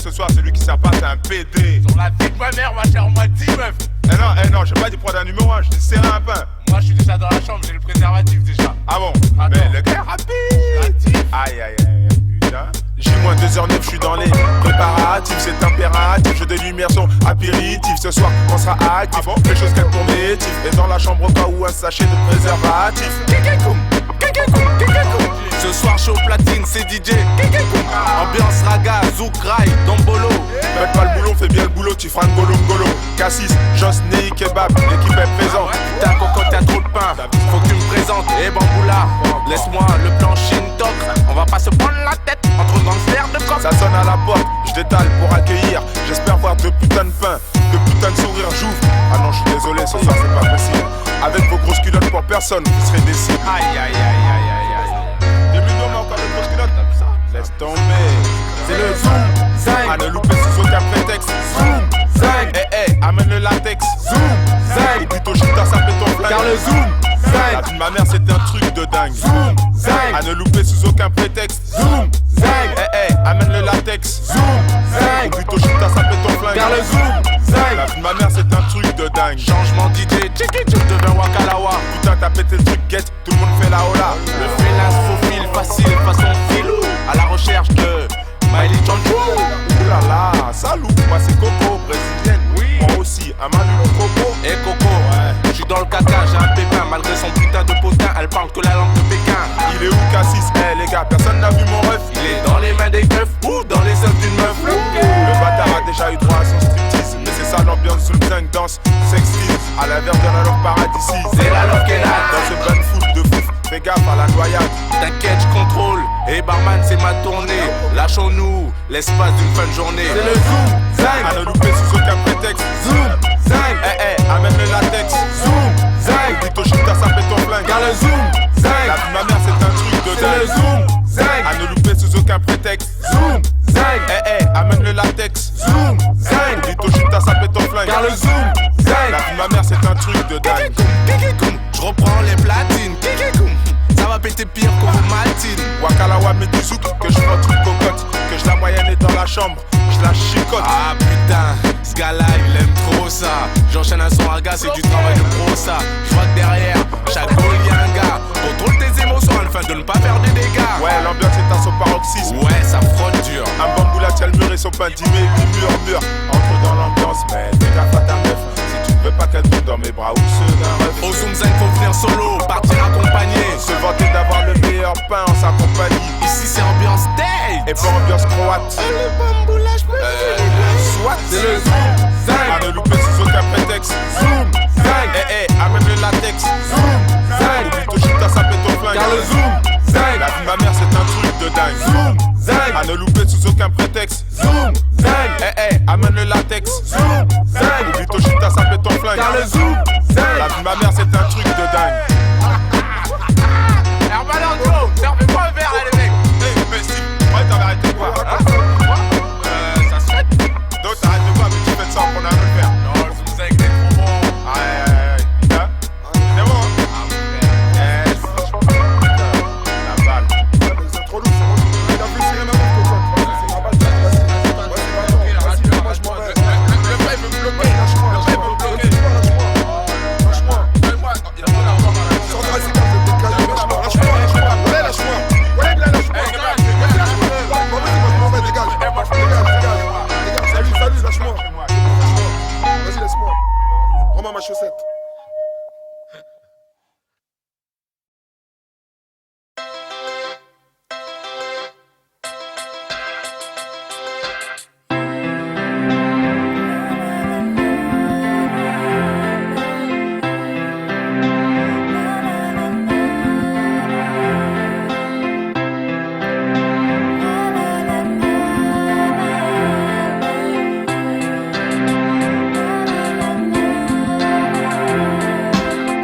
ce soir, celui qui sert pas, c'est un PD. Sur la vie de ma mère, ma chère, on m'a dit, meuf. Non, j'ai pas dit prendre un numéro 1, je dis serrer un pain. Moi, je suis déjà dans la chambre, j'ai le préservatif déjà. Ah bon? Attends. Mais le gars est rapide. Aïe, putain. J-2h09, je suis dans les préparatifs, c'est impératif. Jeux de lumière sont apéritifs. Ce soir, on sera actif. Ah bon? Les choses qu'elles pour métif. Et dans la chambre, au cas où un sachet de préservatif. Ce soir, je suis au platine, c'est DJ. Ambiance raga, zouk, rail, dombolo. Faites pas le boulot, fais bien le boulot, tu feras le ngolo. Cassis, Joss, Ney, Kebab, l'équipe est présente. Putain, coco, t'as trop de pain. Faut que tu me présentes. Eh, Bamboula, laisse-moi le plan Shintok. On va pas se prendre la tête entre gangsters de coq. Ça sonne à la porte, je détale pour accueillir. J'espère voir de putain de pain, de putain de sourire, j'ouvre. Ah non, je suis désolé, ce soir c'est pas possible. Avec vos grosses culottes pour personne, vous serez des cibles. Aïe. 2 millions, mais encore de grosses culottes. Laisse tomber. C'est le zoom, zing. À ne louper sous aucun prétexte. Zoom, zing. Amène le latex. Zoom, zing. Ou plutôt chita, ça fait ton flingue. Car le zoom, zing. La vie de ma mère, c'est un truc de dingue. Zoom, zing. À ne louper sous aucun prétexte. Zoom, zing. Amène le latex. Zoom, zing. Ou plutôt chita, ça fait ton flingue. Car le zoom, La zing. vie de ma mère, c'est un truc de dingue. Changement DJ, tchiki tchouk devient Wakalawa. Putain, t'as pété le truc, get, tout le monde fait la hola. Le félin se faufile facile, façon filou. À la recherche de Miley Chanchou. Oulala, salut, moi c'est Coco, brésilienne. Oui. Moi aussi, un Manu Coco. Eh Coco, je suis dans le caca, j'ai un pépin. Malgré son putain de potin, elle parle que la langue de Pékin. Il est où Cassis? Les gars, personne n'a vu mon ref. Il est dans les mains des keufs ou dans les seins d'une meuf. Le bâtard a déjà eu droit à son striptease. Mais c'est ça l'ambiance sous le zinc, danse, sextile. À l'inverse de la langue paradis. C'est la langue qu'elle a. Dans ce bain de foot de fouf, fais gaffe à la noyade. T'inquiète, je contrôle. Et barman, c'est ma tournée. Lâchons-nous l'espace d'une fin de journée. C'est le zoom, zing. À ne louper sous aucun prétexte. Zoom, zing. Amène le latex. Zoom, zing. Plutôt chita, ça fait ton flingue. Car le zoom, La zing. vie de ma mère, c'est un truc de C'est le dingue. zoom, zing. À ne louper sous aucun prétexte. Zoom, zing. Amène le latex. Zoom, zing. Plutôt chita, ça fait ton flingue. Car le zoom, La zing. vie de ma mère, c'est un truc de dingue. Je reprends les platines. Ça va péter pire que vos matines. Wakalawa met du zouk, que je rentre une cocotte. Que je la moyenne est dans la chambre, je la chicote. Ah putain, ce gars-là il aime trop ça. J'enchaîne un son à gars, c'est du travail de pro ça. Je vois que derrière, chaque goal y'a un gars. Contrôle tes émotions afin de ne pas faire des dégâts. Ouais, l'ambiance est à son paroxysme. Ouais, ça frotte dur. Un bamboula tient le mur et son pain dimé, lui murmure. Entre dans l'ambiance, mais fais gaffe à ta meuf. Si tu veux pas qu'elle tombe dans mes bras ou ceux d'un ref. Au Zoom Zen, faut venir solo, partir accompagné. Se vanter d'avoir le meilleur pain en sa compagnie. Ici c'est ambiance date. Et pas ambiance croate. Le bamboulage peut Soit C'est le zoom, à zing. ne louper sous aucun prétexte. Zoom, zing. Amène le latex. Zoom, zing. Plutôt chita, ça fait ton flingue. Car le zoom, zing. La vie de ma mère, c'est un truc de dingue. Zoom, À zing. ne louper sous aucun prétexte. Zoom, zing. Amène le latex. Zoom, zing. Plutôt chita, ça fait ton flingue. Car le zoom, La vie zing. de ma mère, c'est un truc de dingue. Hermanando, servez-moi un verre là les mecs. Mais si, ouais, t'avais arrêté quoi? Ça se fait. Donc t'arrêtes de quoi, mais tu fais de ça pour rien le faire. Non, le Zoom Zen il est trop bon. Hein? C'est bon? Yes. La balle. C'est trop lourd, il a plus rien à voir que quoi. C'est normal, moi je m'en vais. Le vrai veut me bloquer. Le vrai veut me bloquer. Lâche-moi. Il a rien à voir dans la Sors de la cigare, je vais te dégager. Lâche-moi. Ouais, lâche-moi. Ouais, lâche-moi. Vas-y, moi je m'en vais, dégage. Salut, lâche-moi. Vas-y, laisse-moi. Rends-moi ma chaussette.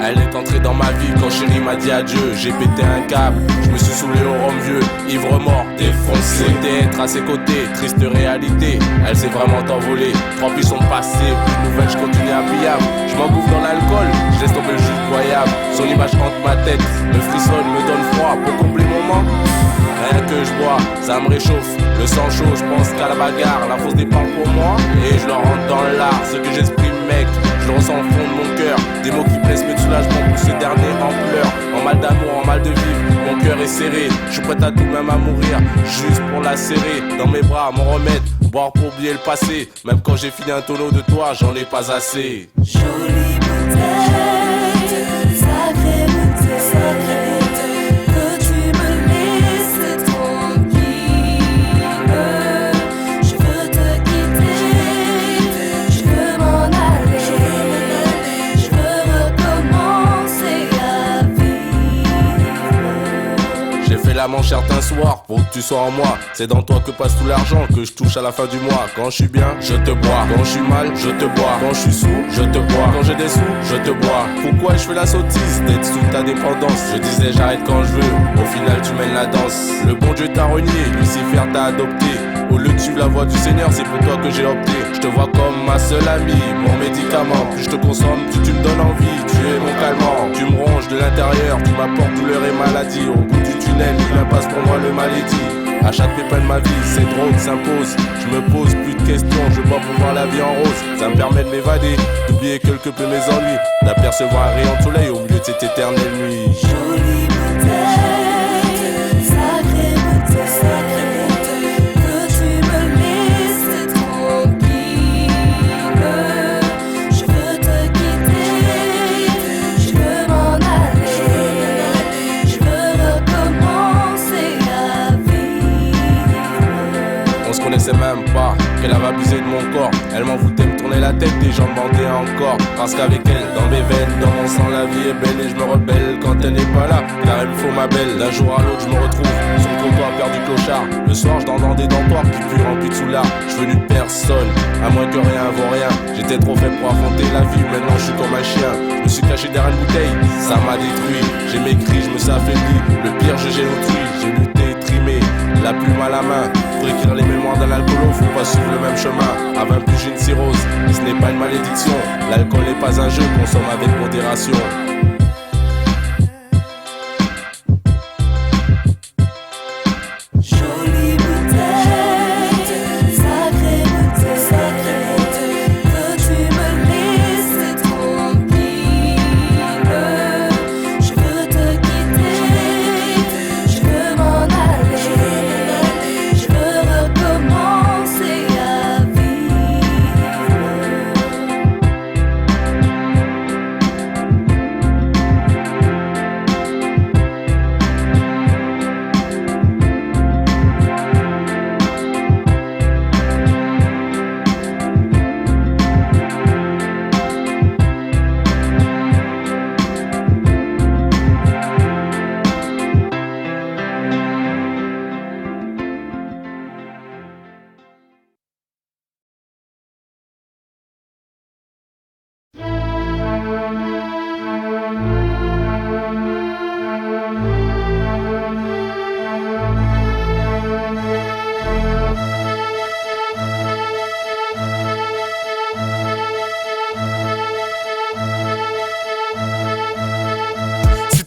Elle est entrée dans ma vie quand Chérie m'a dit adieu. J'ai pété un câble, je me suis saoulé au rhum vieux, ivre mort, défoncé. Souhaiter être à ses côtés, triste réalité. Elle s'est vraiment envolée. 3 puis sont passés, plus de nouvelles, je continue à pillable. Je m'engouffre dans l'alcool, je laisse tomber le jus croyable. Son image hante ma tête, me frissonne, me donne froid. Pour combler mon manque, rien que je bois, ça me réchauffe. Le sang chaud, je pense qu'à la bagarre. La fausse départ pour moi, et je leur rentre dans l'art. Ce que j'exprime, mec, je le ressens au fond de mon cœur. Des mots qui blessent, mais de soulagement pour ce dernier en pleurs. En mal d'amour, en mal de vivre, mon cœur est serré. Je suis prêt à tout, même à mourir, juste pour la serrer. Dans mes bras, mon remède, boire pour oublier le passé. Même quand j'ai fini un tonneau de toi, j'en ai pas assez. Jolie bouteille, sacrée bouteille, sacrée bouteille, peux-tu me laisser tranquille? Je veux te quitter, je veux m'en aller, je veux recommencer à vivre. J'ai fait la manche certains soirs pour que tu sois en moi. C'est dans toi que passe tout l'argent que je touche à la fin du mois. Quand je suis bien, je te bois. Quand je suis mal, je te bois. Quand je suis sous, je te bois. Quand j'ai des sous, je te bois. Pourquoi je fais la sottise d'être sous ta dépendance? Je disais j'arrête quand je veux, au final tu mènes la danse. Le bon Dieu t'a renié, Lucifer t'a adopté. Au lieu de suivre la voie du Seigneur, c'est pour toi que j'ai opté. Je te vois comme ma seule amie, mon médicament. Plus je te consomme, plus tu me donnes envie. Tu es mon calmant, tu me ronges de l'intérieur. Tu m'apportes douleur et maladie. Au bout du tunnel, il impasse pour moi le maladie. À chaque pépin de ma vie, ces drogues s'imposent. Je me pose plus de questions, je vois pour voir la vie en rose. Ça me permet de m'évader, d'oublier quelque peu mes ennuis, d'apercevoir un rayon de soleil au milieu de cette éternelle nuit. Jolie bouteille, sacrée bouteille, sacrée bouteille, peux-tu me laisser tranquille? Je veux te quitter, je veux m'en aller, je veux recommencer à vivre. On se connaissait même pas, qu'elle avait abusé de mon corps. Elle m'en foutait me tourner la tête et j'en demandais encore. Parce qu'avec elle, dans mes veines, dans mon sang, la vie est belle et je me rebelle quand elle n'est pas là. Car il me faut ma belle, d'un jour à l'autre je me retrouve sur le trottoir perdu clochard. Le soir je dors dans des dentoirs qui puent remplis de soulard. Je veux d'une personne, à moins que rien vaut rien. J'étais trop faible pour affronter la vie, maintenant je suis comme un chien. Je me suis caché derrière une bouteille, ça m'a détruit. J'ai maigri, je me suis affaibli, le pire j'ai autrui. J'ai lutté, trimé, la plume à la main. Pour écrire les mémoires d'un alcoolo, faut pas suivre le même chemin. À 20 plus j'ai une cirrhose, ce n'est pas une malédiction. L'alcool n'est pas un jeu, consomme avec modération. Jolie bouteille, sacrée bouteille, sacrée bouteille, peux-tu me laisser tranquille? Je veux te quitter, je veux m'en aller, je veux recommencer à vivre.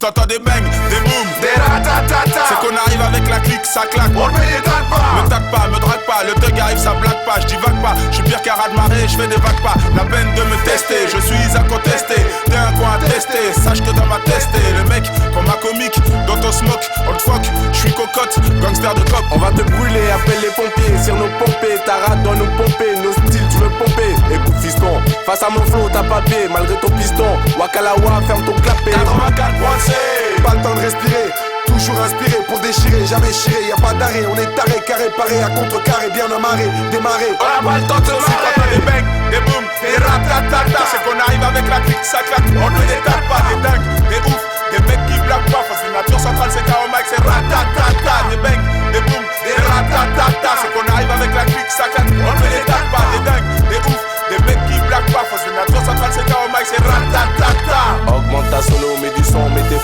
T'entends des bangs, des booms, des ratatata. C'est qu'on arrive avec la clique, ça claque. On ne m'étale pas. Me tape pas, me drague pas. Le thug arrive, ça blague pas. Je divague pas. Je suis pire qu'un raz de marée, je fais des vagues pas. La peine de me tester, je suis incontesté. T'es un coin à tester, sache que dans ma testé. Le mec, comme un comique, dans ton smoke, old fuck. Je suis cocotte, gangster de cop. On va te brûler, appelle les pompiers. Sur nos pompées, ta rate doit nous pomper. Nos styles, tu veux pomper. Écoute fiston, face à mon flow, t'as pas pied. Malgré ton piston, Wakalawa, ferme ton clapet. 84.c. Pas le temps de respirer, toujours inspiré pour déchirer, jamais chiré, y a pas d'arrêt, on est taré, carré, paré, à contre-carré, bien amarré, démarré. On a pas le temps de se marrer. T'entends des bangs, des booms, des ratatata. C'est qu'on arrive avec la clique, ça claque. On ne détale pas, des dingues, des ouf, des mecs qui blaguent pas. Face à nature centrale, c'est KO Mike, c'est ratatata. Des bangs, des booms, des ratatata. C'est qu'on arrive avec la clique, ça claque. On ne détale pas, des dingues, des ouf, des mecs qui blaguent pas. Face à nature centrale, c'est KO Mike, c'est ratatata. Augmente ta sono, mets du son, mettez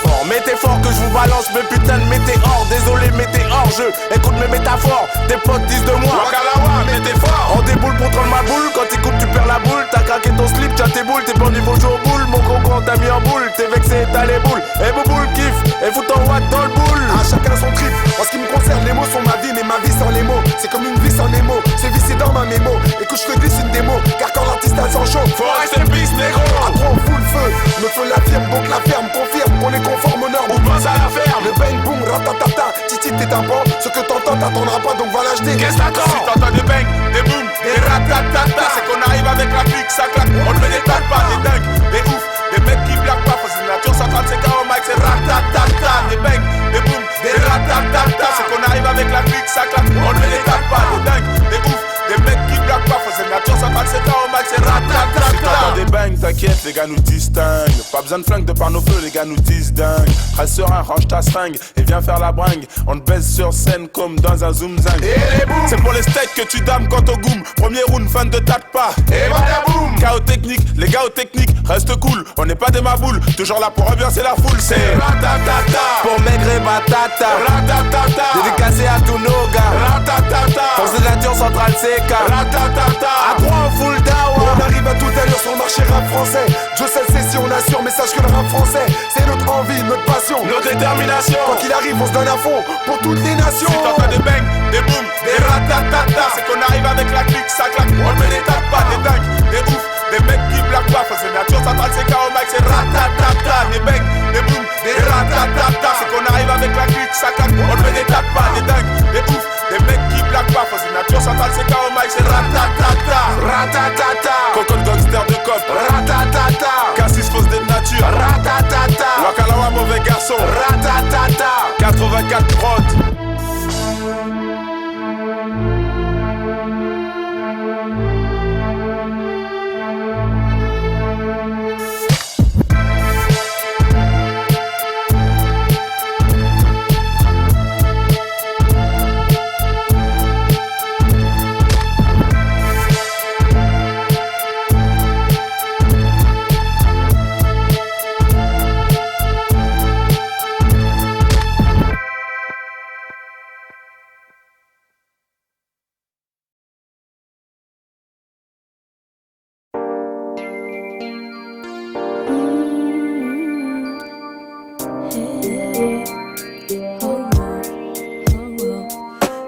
fort que je vous balance mes putains de météores. Désolé, mettez hors jeu. Écoute mes métaphores. Tes potes disent de moi Wakalawa, mais t'es fort. on déboule pour prendre ma boule, quand t'écoutes tu perds la boule. T'as craqué ton slip, t'as tes boules, t'es pas au niveau jouer au boule. Mon coco on t'a mis en boule, t'es vexé, t'as les boules. Et Bouboule kiffe, et fout ton watt dans le boule. À chacun son trip, en ce qui me concerne les mots sont ma vie mais ma vie sans les mots. C'est comme une vie sans les mots, c'est vissé dans ma mémo. Écoute je te glisse une démo, car quand l'artiste a son show Faut rester piste, négro. à trois on fout le feu, le feu l'affirme donc la ferme confirme qu'on est conforme aux normes. Ou pense à la ferme. Le bang boom ratatata, titi tes tympans. Ce que t'entends t'attendras pas donc va l'acheter. Qu'est-ce que t'attends? Si t'entends des bangs, des booms, des ratatata, c'est qu'on arrive avec la clique, ça claque. On ne les tape pas, des dingues, des ouf, des mecs qui blaguent pas. Faut une nature 135 au mic, c'est ratatata. Des bangs, des booms, des ratatata, c'est qu'on arrive avec la clique, ça claque. On ne les tape pas, des dingues, des ouf, des mecs qui blaguent pas. Faut une nature 135 au mic, c'est ratatata. Si t'entends des bangs, t'inquiète, les gars nous distinguent. Pas besoin de flingue de par nos feux, les gars nous disent dingue. Reste serein, range ta seringue et viens faire la bringue. On te baisse sur scène comme dans un zoom zang. Et les booms, c'est pour les steaks que tu dames quand au goum. Premier round, fan de tape pas. Et badaboum, chaos technique, les gars aux techniques, reste cool. On n'est pas des maboules, toujours là pour ambiancer la foule. C'est ratatata, Pour maigre et batata, ratatata, dédicacé à tous nos gars. ratatata, Force de nature centrale CK. ratatata. À 3 en full dawa. On arrive à toute allure sur le marché rap français. Je sais le c'est si on assure, mais sache que le rap français c'est notre envie, notre passion. Nos déterminations. Quoi qu'il arrive, on se donne à fond pour toutes les nations. Si t'entends des bangs, des booms, des ratatata, c'est qu'on arrive avec la clique, ça claque. On ne les tape pas, des dingues, des ouf, des mecs qui blaguent pas. Faut une nature centrale, c'est KO Mike, c'est ratatata. Des bangs, des booms, des ratatata, c'est qu'on arrive avec la clique, ça claque. On ne les tape pas, des dingues, des ouf, des mecs qui blaguent pas. Faut une nature centrale, c'est KO Mike, c'est ratatata. Ratatata. Cocotte gangster de cop, Ratatata. Cassis fausse de nature, Ratatata. Wakalawa mauvais garçon, Ratatata. 84 prod.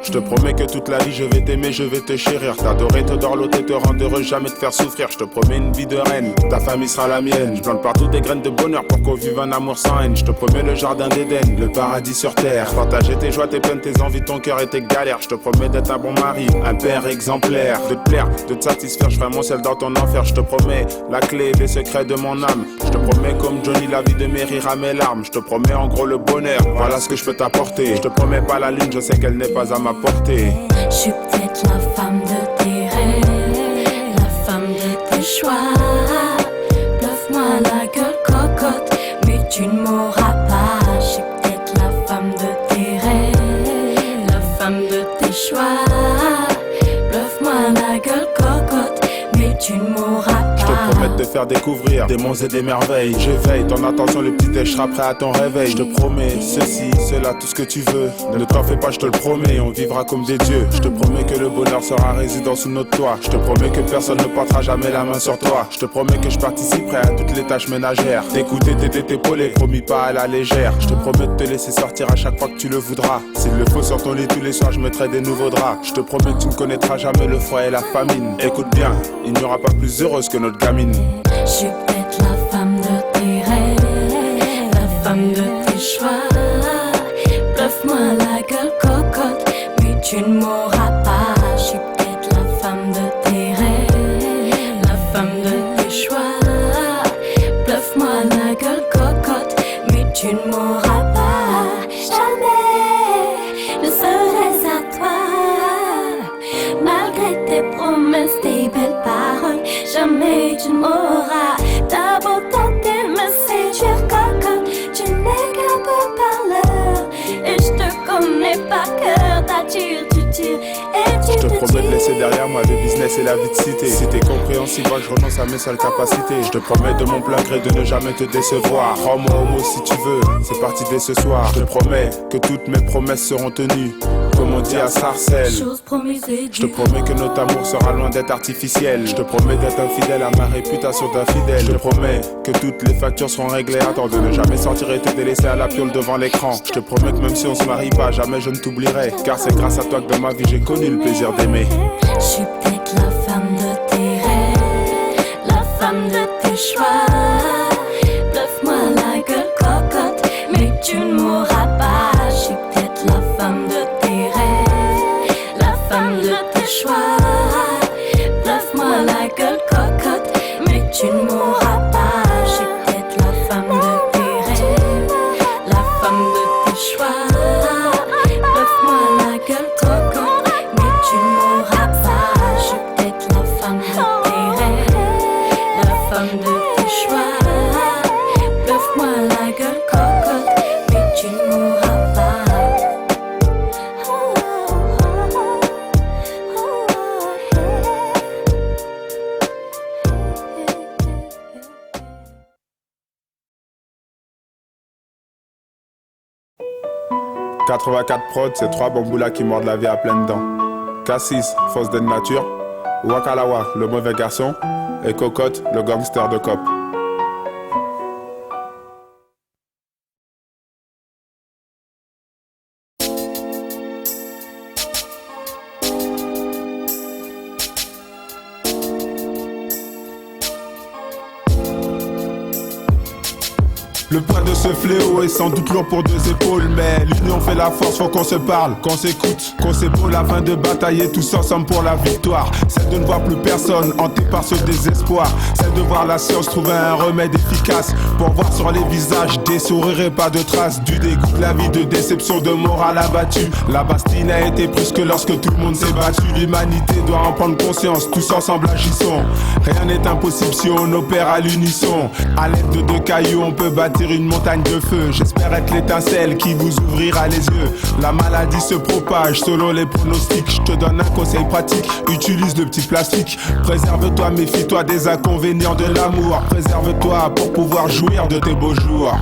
Je te promets que toute la vie je vais t'aimer, je vais te chérir, t'adorer, te dorloter, te rendre heureux, jamais te faire souffrir. Je te promets une vie de reine, ta famille sera la mienne. Je plante partout des graines de bonheur pour qu'on vive un amour sans haine. Je te promets le jardin d'Éden, le paradis sur terre. Partager tes joies, tes peines, tes envies, ton cœur et tes galères. Je te promets d'être un bon mari, un père exemplaire. De te plaire, de te satisfaire, je ferai mon sel dans ton enfer. Je te promets la clé des secrets de mon âme. Je te promets comme Johnny la vie de mes rires à mes larmes. Je te promets en gros le bonheur, voilà ce que je peux t'apporter. Je te promets pas la lune, je sais qu'elle n'est pas à ma portée. Je suis peut-être la femme de tes rêves, la femme de tes choix. Bluffe-moi la gueule cocotte, mais tu ne m'auras pas. Je suis peut-être la femme de tes rêves, la femme de tes choix. Bluffe-moi la gueule cocotte, mais tu ne m'auras pas. Je te promets de te faire découvrir des monts et des merveilles. J'éveille ton attention, le petit déj sera prêt à ton réveil. Je te promets ceci, cela, tout ce que tu veux. Ne t'en fais pas, je te le promets, on vivra comme des dieux. Je te promets que le bonheur sera résident sous notre toit. Je te promets que personne ne portera jamais la main sur toi. Je te promets que je participerai à toutes les tâches ménagères. T'écouter, t'épauler, promis pas à la légère. Je te promets de te laisser sortir à chaque fois que tu le voudras. S'il le faut sur ton lit tous les soirs, je mettrai des nouveaux draps. Je te promets que tu ne connaîtras jamais le froid et la famine. Écoute bien, il n'y aura pas plus heureuse que notre gamine. Je suis peut-être la femme de tes rêves, la femme de tes choix. Bluffe-moi la gueule cocotte, mais tu ne m'auras pas. Je suis peut-être la femme de tes rêves, la femme de tes choix. Bluffe-moi la gueule cocotte, mais tu ne m'auras pas. Jamais ne serait à toi, malgré tes promesses, tes belles paroles. Jamais tu ne m'auras. T'as beau tenter de me séduire cocotte, tu n'es qu'un beau parleur. Et je te connais par cœur, t'attires, tu tires et tu Je te promets de laisser c'est derrière moi, le business et la vie de cité. Si t'es compréhensible, je renonce à mes seules capacités. Je te promets de mon plein gré de ne jamais te décevoir. Crois-moi au mot si tu veux, c'est parti dès ce soir. Je te promets que toutes mes promesses seront tenues, comme on dit à Sarcelles. Je te promets que notre amour sera loin d'être artificiel. Je te promets d'être infidèle à ma réputation d'infidèle. Je te promets que toutes les factures seront réglées. Attends de ne jamais sortir et te délaisser à la piole devant l'écran. Je te promets que même si on se marie pas, jamais je ne t'oublierai. Car c'est grâce à toi que dans ma vie j'ai connu le plaisir d'aimer. Je suis peut-être la femme de tes rêves, la femme de tes choix. Bluffe-moi la gueule cocotte, mais tu ne mourras pas. Je suis peut-être la femme de tes rêves, la femme de tes choix. Bluffe-moi la gueule cocotte, mais tu ne mourras pas. Je suis peut-être la femme de tes rêves, la femme de tes choix. Bluffe-moi la gueule cocotte, mais tu ne mourras pas. Je suis peut-être la femme de tes rêves, la femme de tes choix. Bluffe-moi la gueule cocotte, mais tu ne mourras pas. « 84 prod, c'est 3 bamboulas qui mordent la vie à pleines dents. Cassis, fausse de nature. Wakalawa, le mauvais garçon. Et Cocotte, le gangster de cop. Le poids de ce fléau est sans doute lourd pour 2 épaules, mais l'union fait la force, faut qu'on se parle, qu'on s'écoute, qu'on s'épaule afin de batailler tous ensemble pour la victoire. C'est de ne voir plus personne hanté par ce désespoir. C'est de voir la science trouver un remède efficace pour voir sur les visages des sourires et pas de traces du dégoût de la vie, de déception, de morale abattue. La Bastille n'a été prise que lorsque tout le monde s'est battu. L'humanité doit en prendre conscience, tous ensemble agissons. Rien n'est impossible si on opère à l'unisson. À l'aide de 2 cailloux, on peut bâtir une montagne de feu. J'espère être l'étincelle qui vous ouvrira les yeux. La maladie se propage selon les pronostics. Je te donne un conseil pratique, utilise le petit plastique. Préserve-toi, méfie-toi des inconvénients de l'amour. Préserve-toi pour pouvoir jouir de tes beaux jours.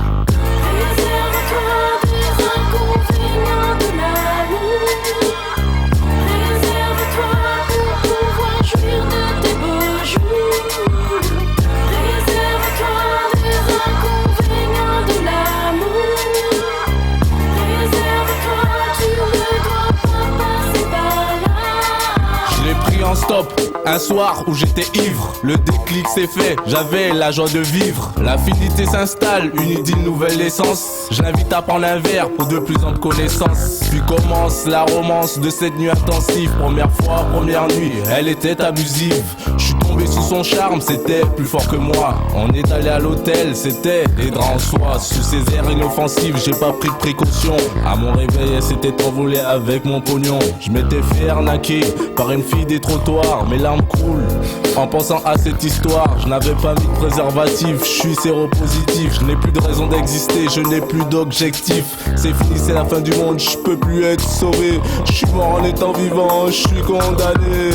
En stop, un soir où j'étais ivre, le déclic s'est fait, j'avais la joie de vivre. L'affinité s'installe, une idylle nouvelle essence. Je l'invite à prendre un verre pour de plus amples connaissances. Puis commence la romance de cette nuit intensive. Première fois, première nuit, elle était abusive. Je suis tombé sous son charme, c'était plus fort que moi. On est allé à l'hôtel, c'était des draps en soie. Sous ses airs inoffensifs, j'ai pas pris de précaution. À mon réveil, elle s'était envolée avec mon pognon. Je m'étais fait arnaquer par une fille des trottoirs. Mes larmes coulent en pensant à cette histoire. Je n'avais pas mis de préservatif, je suis séropositif. Je n'ai plus de raison d'exister, je n'ai plus d'objectif. C'est fini, c'est la fin du monde, je peux plus être sauvé. Je suis mort en étant vivant, je suis condamné.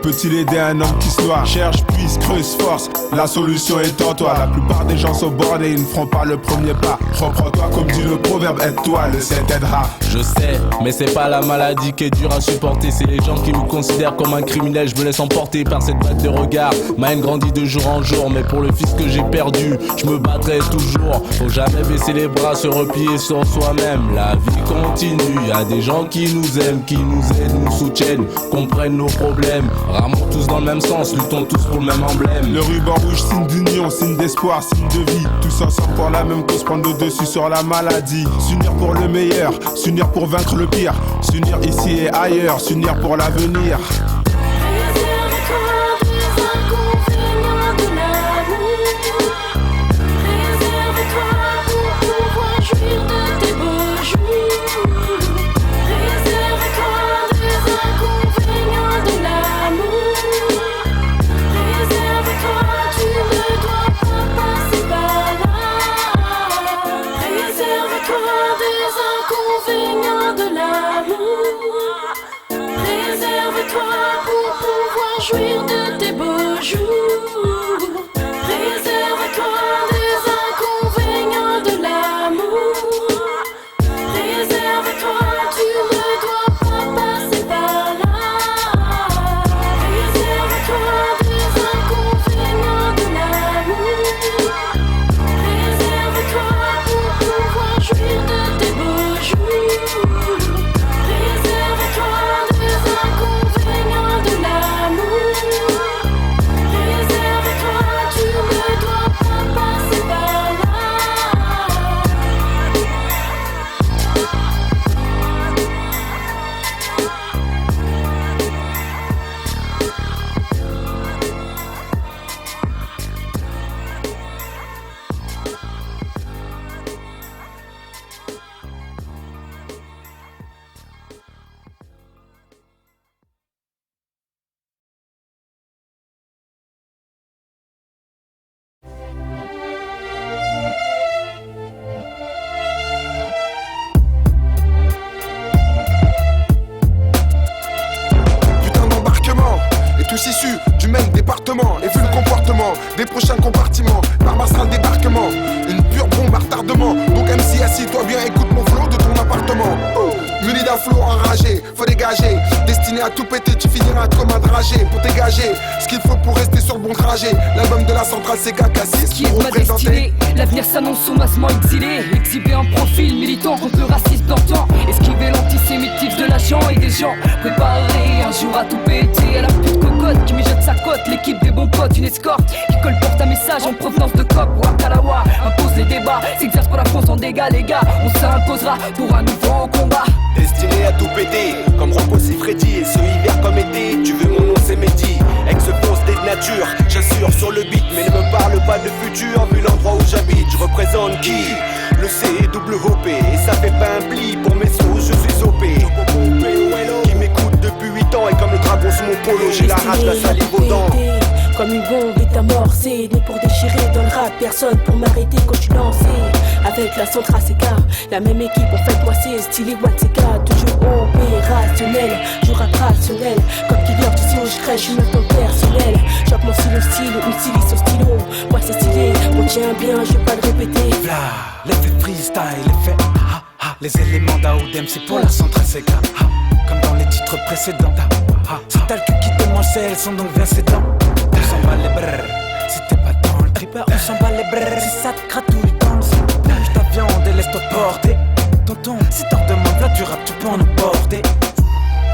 Peut-il aider un homme qui se noie? Cherche, puise, creuse, force, la solution est en toi. La plupart des gens sont bornés, ils ne feront pas le premier pas. Reprends-toi comme dit le proverbe, aide-toi, le ciel t'aidera. Je sais, mais c'est pas la maladie qui est dure à supporter. C'est les gens qui me considèrent comme un criminel. Je me laisse emporter par cette batte de regard. Ma haine grandit de jour en jour, mais pour le fils que j'ai perdu, je me battrai toujours. Faut jamais baisser les bras, se replier sur soi-même. La vie continue, y'a des gens qui nous aiment, qui nous aident, nous soutiennent, comprennent nos problèmes. Ramons tous dans le même sens, luttons tous pour le même emblème. Le ruban rouge, signe d'union, signe d'espoir, signe de vie. Tous ensemble pour la même cause, prendre le dessus sur la maladie. S'unir pour le meilleur, s'unir pour vaincre le pire. S'unir ici et ailleurs, s'unir pour l'avenir. Réserve-toi flow enragé, faut dégager. Destiné à tout péter, tu finiras comme un dragé. Pour dégager ce qu'il faut pour rester sur le bon trajet. L'album de la centrale Sega Cassis qui est ma destinée. L'avenir s'annonce sommacement exilé. Exhibé un profil militant contre le racisme d'antan. Esquiver l'antisémitisme de l'agent et des gens préparés un jour à tout péter. À la pute cocotte qui mijote sa cote. L'équipe des bons potes, une escorte qui colporte un message en provenance de COP. Wakalawa impose les débats, s'exerce pour la France en dégâts, les gars. On s'imposera pour un nouveau combat. Destiné à tout péter, comme Rocco Siffredi. Et ce hiver comme été, tu veux mon nom c'est Mehdi. Ex-fonce des nature, j'assure sur le beat. Mais ne me parle pas de futur, vu l'endroit où j'habite. Je représente qui? Le CWP. Et ça fait pas un pli, pour mes sous je suis OP. Qui m'écoute depuis 8 ans. Et comme le dragon sous mon polo, j'ai la rage, la salive aux dents. Comme une bombe est amorcée, né pour déchirer dans le rap, personne pour m'arrêter quand je suis lancé. Avec la centrale CK, la même équipe, en fait moi c'est stylé Watseka. Toujours opérationnel, je rap rationnel. Comme Kylian, tu sais où je crée, je suis même ton personnel. J'appe mon stylo style, une styliste au stylo. Moi c'est stylé, on tient bien, je vais pas le répéter. V'là, l'effet freestyle, l'effet les éléments d'Aoudem, c'est pour la centrale CK. Comme dans les titres précédents. C'est t'as le cul qui te mancelle, sont donc viens c'est dans. On s'en bat les brrr, si t'es pas dans le tripper, on s'en bat les brrr. Si ça te gratouille dans le sang, bouge ta viande et laisse-toi porter. Tonton, si t'en demandes là du rap, tu peux en porter.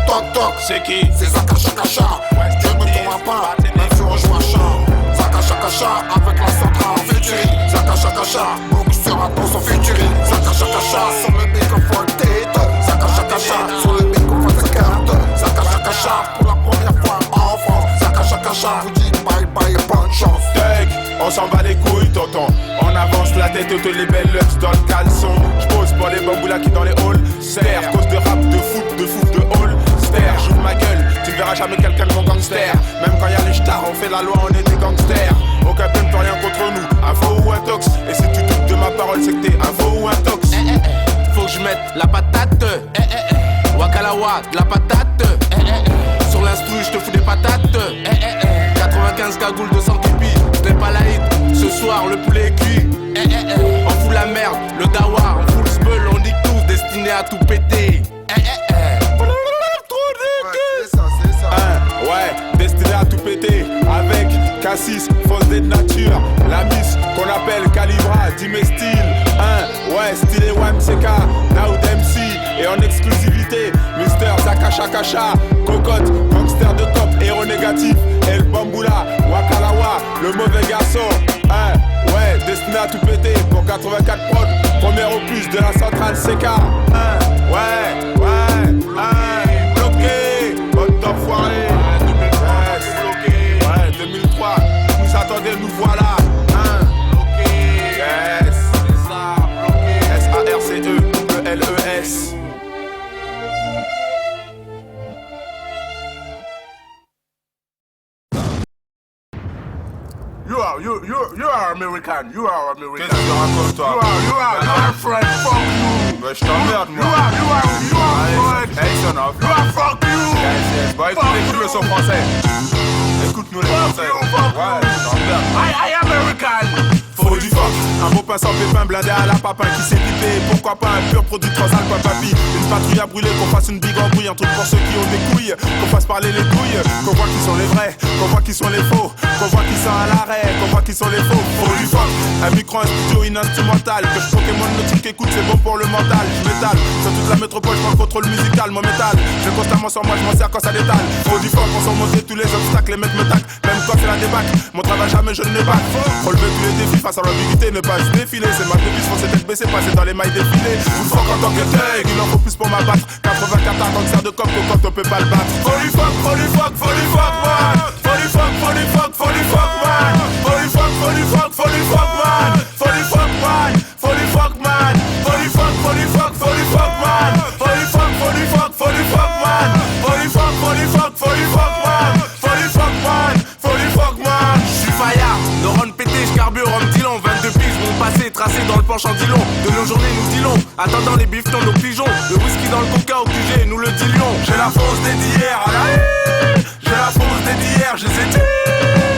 Toc toc, C'est qui? c'est Zakacha Kacha. Dieu ne tombera pas, même si on joue à chat. Zakacha Kacha avec la centrale futurine. Zakacha Kacha, Book sera dans son futurine. Zakacha Kacha sur le microphone tête. Zakacha Kacha sur le microphone sa carte. Zakacha Kacha pour la première fois en France. Zakacha Kacha vous dit bye bye et bonne chance. Tech, on s'en bat les couilles, tonton. On avance la tête, toutes les belles lux dans le caleçon. J'pose pour les bamboulas qui dans les halls. Serre, cause de rap, de foot, de hall. Ster, j'ouvre ma gueule, tu ne verras jamais quelqu'un de mon gangster. Même quand y'a les stars, on fait la loi, on est des gangsters. Aucun peu ne peut rien contre nous, un faux ou un tox. Et si tu doutes de ma parole, c'est que t'es un faux ou un tox. Faut que je mette la patate. Wakalawa, de la patate. Sur l'instru, je te fous des patates. 95 cagoules, 200 kipis. Je n'ai pas la hit. Ce soir, le poulet est cuit. On fout la merde, le dawa. On fout le smeul, on nique tous. Destiné à tout péter. Ouais, destiné à tout péter. Avec Cassis, fausse de nature. La miss qu'on appelle Calibra, Dime Style. Ouais, stylé WMCK, Daoud MC. Et en exclusivité, Mister Zakacha Kacha. Cocotte, gangster de cop, héros négatif. El Bamboula, Wakalawa, le mauvais garçon. Ouais, destiné à tout péter pour 84 prod. Premier opus de la centrale CK. Ouais, bloqué, votre enfoiré. 2003, nous attendez, nous voilà. Bloqué, yes, c'est ça, bloqué. SARCE, ELES. You are American. You are American. Qu'est-ce que tu racontes, toi? You are French. Fuck you. Bah, je t'emmerde, moi. You are French. Hey, son of. You are fuck you. Yes. Bah, écoute les leçons français. Écoute-nous les français. Ouais, je t'emmerde. I American. Faut du fuck, un beau pain sans pépin blindé à la papin qui s'est pipé. Pourquoi pas un pur produit transal, pas papy. Une patrouille à brûler, qu'on fasse une big embrouille. Un truc pour ceux qui ont des couilles, qu'on fasse parler les couilles. Qu'on voit qui sont les vrais, qu'on voit qui sont les faux. Qu'on voit qui sont à l'arrêt, qu'on voit qui sont les faux. Faut du fuck, un micro, un studio, une instrumentale. Que je Pokémon nautique, écoute, c'est bon pour le mental. Je m'étale, sur toute la métropole, je prends le contrôle musical, mon métal. Je constamment sur moi, je m'en sers quand ça détale. Faut du fuck, on s'en monter tous les obstacles, les mecs me tacent. Même quand c'est la débâcle, mon travail jamais je ne pas. Relever tous les défis face à l'ambiguïté, ne pas se défiler. C'est ma devise, faut tête baissée, passer dans les mailles défilées. Vous fuck en tant que thug, il en faut plus pour m'abattre. 84 ans, cancer de coq, quand on peut pas le battre. Faut du fuck, man. Faut du fuck, man. Faut du fuck, man. Faut du fuck, man. Faut du fuck, man. Faut du fuck, man. Faut du fuck, man. Faut du fuck, man. Faut du fuck, man. Faut du fuck, man. Faut du fuck, man. Faut du fuck, man. Faut du fuck, man. J'suis Fayard, neurones pétés, j'carbure en me dilant 22 piges, mon passé tracé dans le planche en dilon. De nos journées nous dilons, attendant les bifetons, nos pigeons. Le whisky dans le coca au QG, nous le dilions. J'ai la force des d'hier à la haie. J'ai la force des d'hier, j'ai été.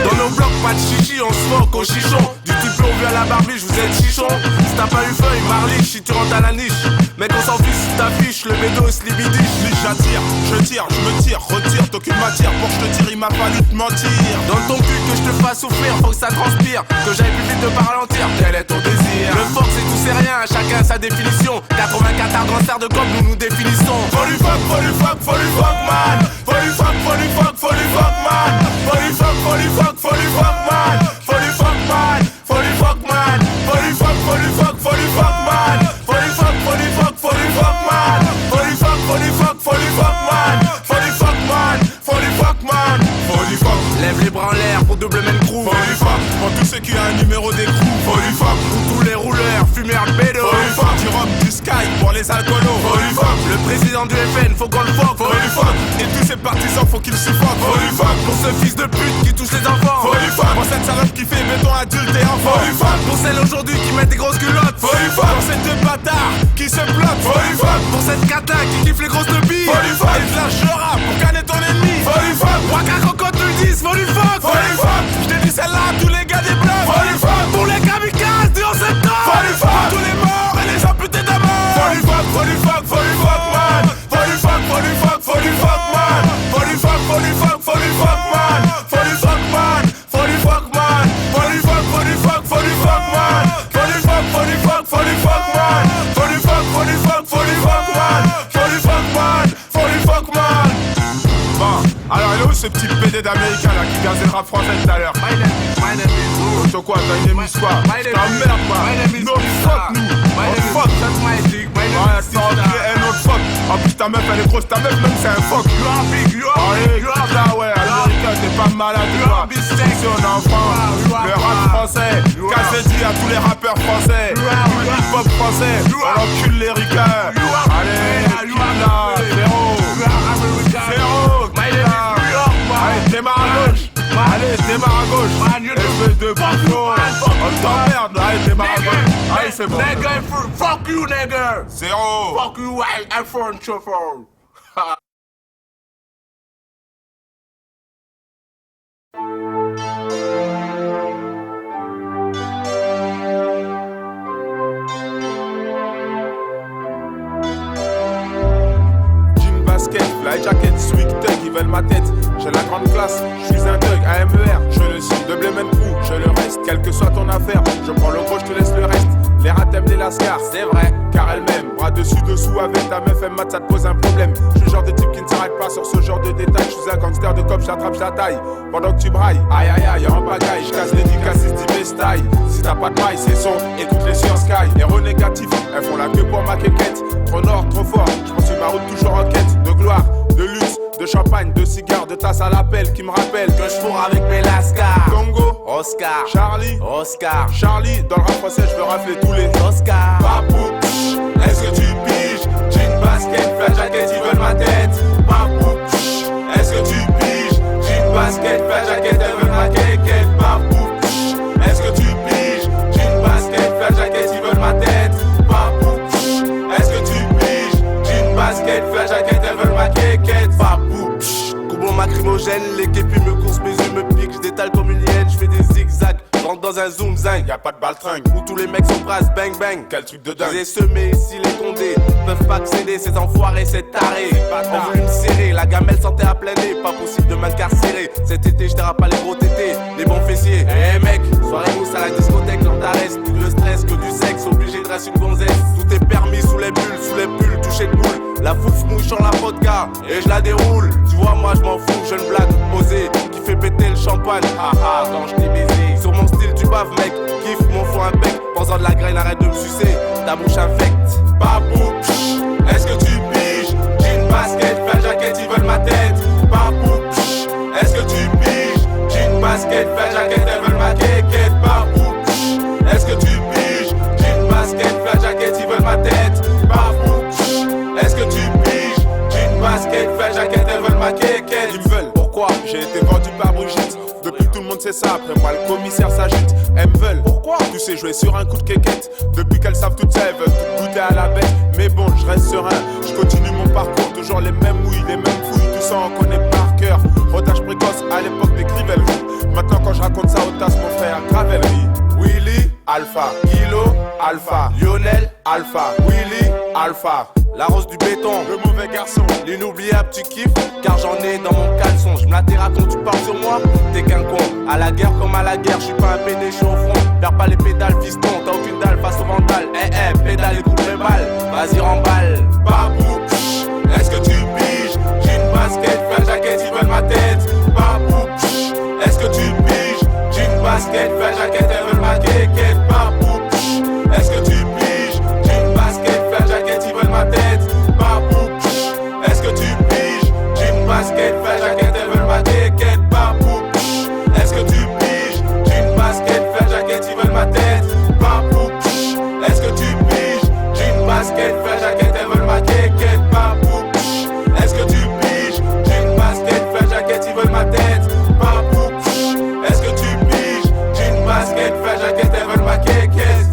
Dans nos blocs, pas de chichi, on se moque au chichon. Du type on vient à la Barbie, je vous êtes chichon. Si t'as pas eu feuille, Marliche, si tu rentres à la niche. Mec, on s'en fiche, si t'affiches, le bédo se libidiche. J'attire, je tire, je me tire, retire, t'aucune matière. Pour que je te tire, il m'a fallu te mentir. Dans ton cul que je te fasse souffrir, faut que ça transpire. Que j'aille plus vite de pas ralentir, quel est ton désir? Le force c'est tout c'est rien, chacun sa définition. 84 argenteurs de cop, nous nous définissons. Faut lui fuck, faut lui fuck, faut lui fuck man. Faut lui fuck, faut lui fuck, faut lui fuck man. Faut lui fuck, faut lui fuck, faut lui fuck man. Faut lui fuck man, faut lui fuck man. Faut lui fuck, faut lui fuck, faut lui fuck man. Faut lui fuck, faut lui fuck, faut lui fuck man. Faut lui fuck, faut lui fuck, faut lui fuck man. Faut lui fuck man, faut lui fuck man. Faut lui fuck. Lève les bras en l'air pour double même crew. Faut lui fuck, pour tous ceux qui ont un numéro d'écrou. Faut lui fuck, pour tous les rouleurs, fumeurs, bédos. Faut lui fuck, du rhum, du sky pour les alcoolos. Faut lui fuck, le président du FN, faut qu'on le fuck. Faut lui fuck, et tous ces partisans faut qu'ils suffoquent. Faut lui fuck, pour ce fils de pute qui touche les enfants. Faut lui fuck, pour cette salope qui fait béton adulte et enfant. Faut lui fuck, pour celle aujourd'hui qui met des grosses culottes. Faut lui fuck, pour ces deux bâtards qui se bloquent. Faut lui fuck, pour cette cata qui kiffe les grosses de billes. Faut lui fuck, et je lâchera pour canner ton ennemi. Faut lui fuck, Waka Cocotte nous le disent, faut lui fuck. Faut lui fuck, je t'ai dit celle-là à tous les gars des blocs. Faut lui fuck, pour les kamikazes du 11 septembre. Faut lui fuck, pour tous les morts et les amputés d'amour. Faut lui fuck, faut lui fuck, faut lui fuck man. Faut lui fuck, faut lui fuck, faut lui fuck man. Faut lui fuck, faut lui fuck, faut lui fuck man. Faut lui fuck man, faut lui fuck man. Faut lui fuck, faut lui fuck, faut lui fuck man. Faut lui fuck, faut lui fuck, faut lui fuck man. Faut lui fuck, faut lui fuck, faut lui fuck man. Faut lui fuck man, faut lui fuck man. Bon, alors il est où ce petit PD d'américain là qui gazait le rap français tout à l'heure? My name is Toi quoi, t'as une émission quoi? T'emmerdes quoi? No fuck nous! Oh fuck! That's my dick. My name Ouais, is t'as enculé un autre fuck! En plus ta meuf elle est grosse, ta meuf même c'est un fuck! You are big, you are Allez, big, you are là ouais, américain t'es pas malade quoi! Si on est en France, le rap français, Cassidy à tous les rappeurs français, tout le hip-hop français, on encule les ricains! Allez, là, zéro! Zéro! Allez, démarre à gauche! Allez, démarre à gauche! Espèce de bouffon! On t'emmerde! Allez, démarre à gauche! Allez, c'est bon! Nigga, fuck you, nigga! Zéro! Fuck you, I'm from chauffeur! Fly jacket, sweet thug, ils veulent ma tête. J'ai la grande classe, je suis un thug, AMER, je le suis, de Blemen Crew, je le reste. Quelle que soit ton affaire, je prends le gros, je te laisse le reste. Les rats t'aiment les lascars, c'est vrai, car elle m'aime. Bras dessus, dessous, avec ta meuf, elle mate, ça te pose un problème. Je suis le genre de type qui ne s'arrête pas sur ce genre de détails. Je suis un gangster de cop, j'attrape, je la taille. Pendant que tu brailles, aïe aïe aïe, en pagaille, je casse les dédicaces, best style. Si t'as pas de maille, c'est son, écoute les sur Sky. Héros négatifs, elles font la queue pour ma quéquette. Trop nord, trop fort, je poursuis ma route toujours en quête de gloire, de luxe, de champagne, de cigares, de tasse à l'appel qui me rappelle que je fourre avec mes lascars. Congo, Oscar, Charlie, Oscar, Charlie, dans le rap français je veux rafler tous les Oscars. Papou, est-ce que tu piges? Jean basket, flat jacket, ils veulent ma tête. Papou, est-ce que tu piges? Jean basket, flat jacket, elles veulent ma quéquette. Papou, est-ce que tu piges? Jean basket, flat jacket, ils veulent ma tête. Papou, est-ce que tu piges? Jean basket, flat jacket, elles veulent ma quéquette. Papou, Coubon lacrymogène, les képis me coursent, mes yeux me piquent, je détale comme une hyène, je fais des zigzags. Rentre dans un zoom zing, y'a pas de baltringue où tous les mecs sont brasse bang bang. Quel truc de dingue. J'ai semé si les condés peuvent pas accéder, ces enfoirés, ces tarés ont voulu me serrer, la gamelle sentait à plein nez, pas possible de m'incarcérer. Cet été je dérape pas les gros tétés, les bons fessiers. Eh mec, soirée mousse à la discothèque, l'on t'arrête. Plus de stress que du sexe, obligé de rester une gonzesse. Tout est permis sous les bulles, toucher de boule. La fouf mouche sur la vodka et je la déroule. Tu vois moi je m'en fous, jeune blague posée qui fait péter le champagne. Haha, quand je t'ai baisé. Sur mon style tu baves mec, kiffe mon fou un bec. Pensant de la graine, arrête de me sucer, ta bouche infecte. Babou, est-ce que tu piges? Jean basket, flat jacket, ils veulent ma tête. Babou, est-ce que tu piges? Jean basket, flat jacket, elles veulent ma quéquette. Babou, est-ce que tu piges? Jean basket, flat jacket, ils veulent ma tête. Babou, est-ce que tu piges? Jean basket, flat jacket, elles veulent ma quéquette. Ils me veulent, pourquoi? J'ai été vendu par Brigitte. Depuis tout le monde sait ça, après moi le commissaire s'agite. Elles me veulent, pourquoi? Tu sais jouer sur un coup de quéquette. Depuis qu'elles savent toutes ça, elles veulent tout goûter à la bête. Mais bon, je reste serein, je continue mon parcours. Toujours les mêmes mouilles, les mêmes fouilles. Tout ça on connaît par cœur. Rodage précoce, à l'époque des crivelleries. Maintenant quand je raconte ça au tasse, mon frère, gravellerie. Willy, Alpha, Kilo, Alpha, Lionel, Alpha, Willy, Alpha. La rose du béton, le mauvais garçon, l'inoubliable tu kiffes, car j'en ai dans mon caleçon. Je me la terre quand tu parles sur moi, t'es qu'un con. À la guerre comme à la guerre, je suis pas un pédé, je suis au front. Perds pas les pédales, fiston, t'as aucune dalle face au vandal. Pédale et coupe les balles, vas-y remballe. Babou, est-ce que tu piges? J'ai une basket, faire jaquette, ils veulent ma tête. Babou, est-ce que tu piges? J'ai une basket, faire jaquette, ils veulent ma quéquette. Babou, est-ce que tu piges? J'ai une basket, faire jaquette, ils veulent ma tête. Babou, est-ce que tu piges? J'ai une basket, faire jaquette, ils veulent ma quéquette. Babou, est-ce que tu piges? J'ai une basket, faire jaquette, ils veulent ma tête. Babou, est-ce que tu piges? J'ai une basket, faire jaquette, ils veulent ma quéquette. Babou, est-ce que tu piges? J'ai une basket, faire jaquette, ils veulent ma tête. Babou, est-ce que tu piges? J'ai une basket, faire jaquette, ils veulent ma quéquette.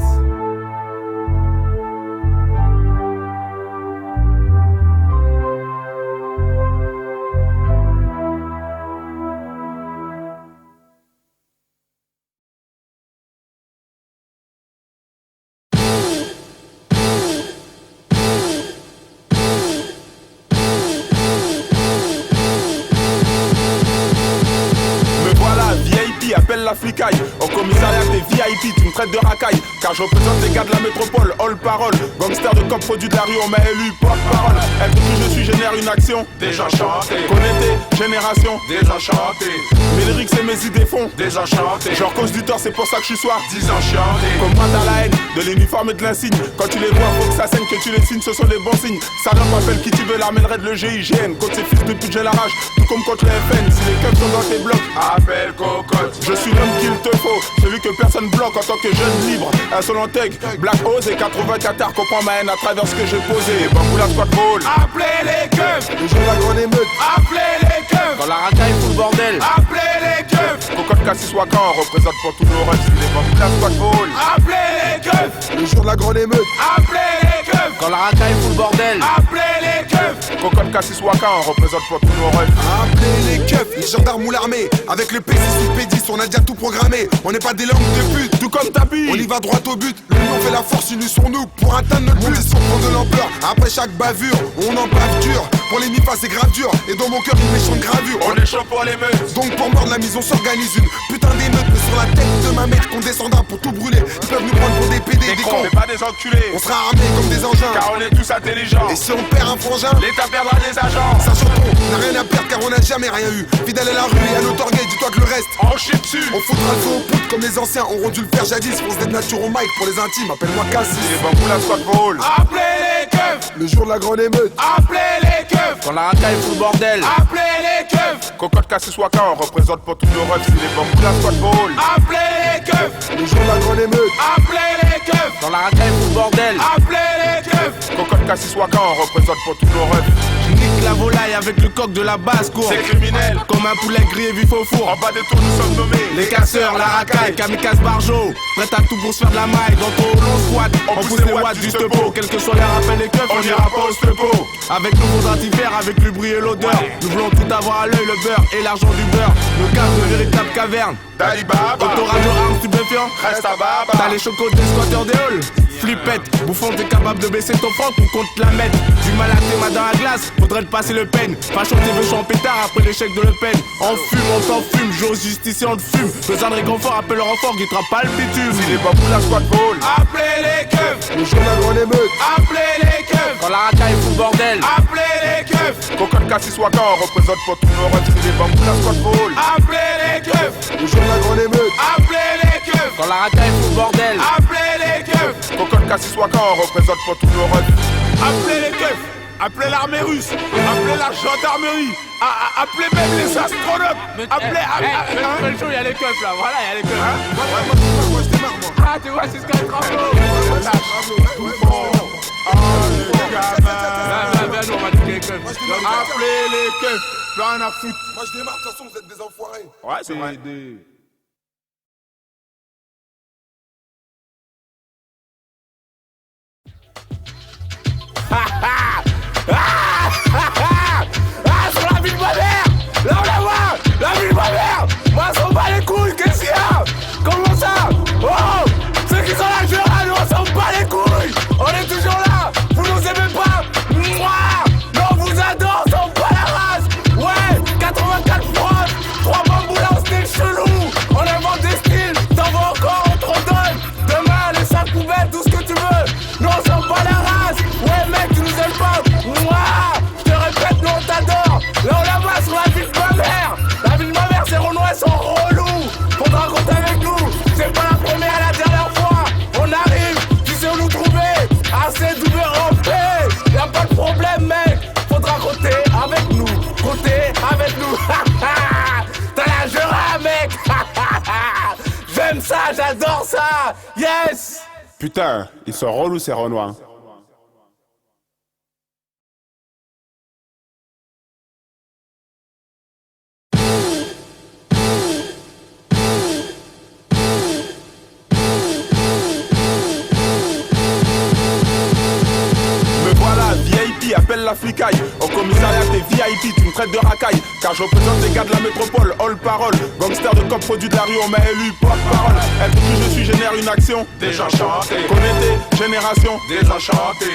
Appelle la flicaille, au commissariat des VIP, tu me traites de racaille. Car je représente les gars de la métropole, all parole. Gangster de cop, produit de la rue, on m'a élu porte-parole. Elle veut que je suis, génère une action. Désenchanté, connais tes générations. Désenchanté, mes lyrics et mes idées font. Désenchanté, genre cause du tort, c'est pour ça que je suis soir. Désenchanté, comme moi dans la haine, de l'uniforme et de l'insigne. Quand tu les vois, faut que ça saigne, que tu les signes, ce sont des bons signes. Salope appelle qui tu veux, l'amènerait de le GIGN. Contre ces fils de pute, j'ai la rage, tout comme contre les FN. Si les keufs sont dans tes blocs, appelle cocotte. Je suis l'homme qu'il te faut, celui que personne bloque en tant que jeune libre. Insolent tech, Black Oz et 80 Qatar, comprends ma haine à travers ce que j'ai posé. Bambou la squad ball. Appelez les keufs, le jour de la grande émeute. Appelez les keufs, quand la racaille fout le bordel. Appelez les keufs, Cocotte Cassis Waka, on représente pour tous nos refs. Les bambou la squad ball. Appelez les keufs, le jour de la grande émeute. Appelez les keufs, quand la racaille fout le bordel. Appelez les keufs, Cocotte Cassis Waka, on représente pour tous nos refs. Appelez les keufs, les gendarmes ou l'armée. Avec le P6 ou le P10, on a déjà tout programmé. On n'est pas des langues de pute, tout comme tapis. On y va droit au but, l'union fait la force, unissons-nous pour atteindre notre but. Ils prend de l'ampleur, après chaque bavure, on en bave dur. Pour les mi-pas c'est grave dur, et dans mon cœur une méchante gravure. On est chaud pour les meutes. Donc pour mordre la mise on s'organise une putain d'émeute. Mais sur la tête de ma mère qu'on descendra pour tout brûler. Ils peuvent nous prendre pour des PD, des cons, mais pas des enculés. On sera armés comme des engins, car on est tous intelligents. Et si on perd un frangin, l'État perdra des agents. Sachant qu'on n'a rien à perdre car on n'a jamais rien eu. Fidèle à la rue et à notre orgueil, dis-toi que le reste on chie dessus. On foutra le feu aux poutres comme les anciens auront dû le faire jadis. Fonce des nature au mic pour les intimes, appelle-moi Cassis. Les bambous la squad ball. Appelez les keufs, le jour de la grande émeute. Appelez les keufs, quand la racaille fout le bordel. Appelez les keufs, Cocotte Cassis Waka, on représente pour tous nos refs. Les bambous la squad ball. Appelez les keufs, le jour de la grande émeute. Appelez les keufs, quand la racaille fout le bordel. Appelez les keufs, Cocotte Cassis Waka, on représente pour tous nos refs. Je nique la volaille avec le coq de la basse-cour. C'est criminel, comme un poulet grillé vif au four. En bas des tours nous sommes nommés les casseurs, la racaille, kamikaze barjo. Prête à tout pour se faire de la maille. Dans ton long squat, on pousse les watts du stepo. Quels que soient les rappels et keufs, on ira pas au stepo. Avec nouveaux antivers, avec le bruit et l'odeur. Nous voulons tout avoir à l'œil, le beurre et l'argent du beurre. Nos caves de véritable caverne. Dalibaba, autoradio, armes, stupéfiants. Reste à baba. T'as les chocos des squatteurs des halls. Flippette, bouffon, t'es capable de baisser ton franc pour qu'on te la mette. Du mal à tes mains dans la glace, faudrait te passer le peine. Facho t'es veux pétard après l'échec de Le Pen. On fume, on s'en fume, j'ose justicier, on te fume. Besoin de réconfort, appelle le renfort, guittera pas le bitume. Si les bambous la squad ball. Appelez les keufs, le jour de la grande émeute. Appelez les keufs, quand la racaille fout le bordel. Appelez les keufs, Cocotte Cassis Waka, on représente pour tous nos refs. Si les bambous la squad ball. Appelez les keufs, le jour de la grande émeute. Appelez les keufs, quand la racaille fout le bordel. Appelez les keufs, Cocotte Cassis Waka, on représente pour tous nos refs. Appelez les keufs, appelez l'armée russe, appelez la gendarmerie, appelez même les astronautes. Appelez. Il y a les keufs là, voilà, il y a les keufs. Moi je démarre moi. Ah, tu vois, c'est ce qu'il y a de bravo. Les gamins. Viens, nous on va niquer les keufs. Appelez les keufs, plein à foutre. Moi je démarre, de toute façon vous êtes des enfoirés. Ouais, c'est vrai. Sur la ville de ma mère. Là on la voit. La ville de ma mère. Moi on s'en bat les couilles, qu'est-ce qu'il y a? Comment ça? Oh, ceux qui ça, j'adore ça. Yes. Putain, ils sont relous ces Renois. Appelle la flicaille, au commissariat t'es VIP, tu me traites de racaille. Car je représente les gars de la métropole, all parole. Gangster de cop produit de la rue, on m'a élu porte-parole. Elle pour qui je suis génère une action, désenchanté. Connais tes générations, désenchanté.